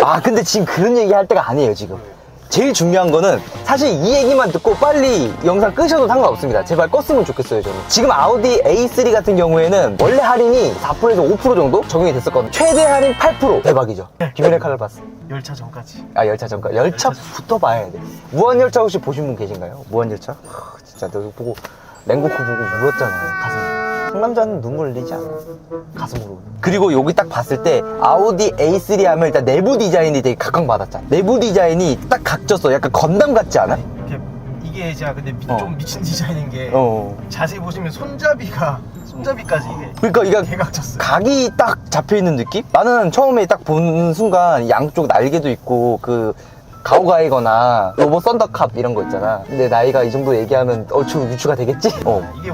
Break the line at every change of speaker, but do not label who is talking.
아 근데 지금 그런 얘기 할 때가 아니에요 지금. 제일 중요한 거는 사실 이 얘기만 듣고 빨리 영상 끄셔도 상관없습니다. 제발 껐으면 좋겠어요 저는. 지금 아우디 A3 같은 경우에는 원래 할인이 4%에서 5% 정도 적용이 됐었거든요. 최대 할인 8%. 대박이죠. 비밀의 칼을 봤어.
열차 전까지.
아 열차 전까 열차부터 봐야 돼. 무한열차 혹시 보신 분 계신가요? 무한열차? 진짜 너 보고 랭고쿠 보고 울었잖아요 가슴. 상남자는 눈물 흘리지 않아 가슴으로. 그리고 여기 딱 봤을 때 아우디 A3 하면 일단 내부 디자인이 되게 각광받았잖아. 내부 디자인이 딱 각졌어. 약간 건담 같지 않아?
이게 제가 근데 좀 미친 디자인인 게 자세히 보시면 손잡이까지 이게
그러니까 이거
개각졌어요.
각이 딱 잡혀있는 느낌? 나는 처음에 딱 보는 순간 양쪽 날개도 있고 그 가오가이거나 로봇 썬더캅 이런 거 있잖아. 근데 나이가 이 정도 얘기하면 좀 유추가 되겠지?
이게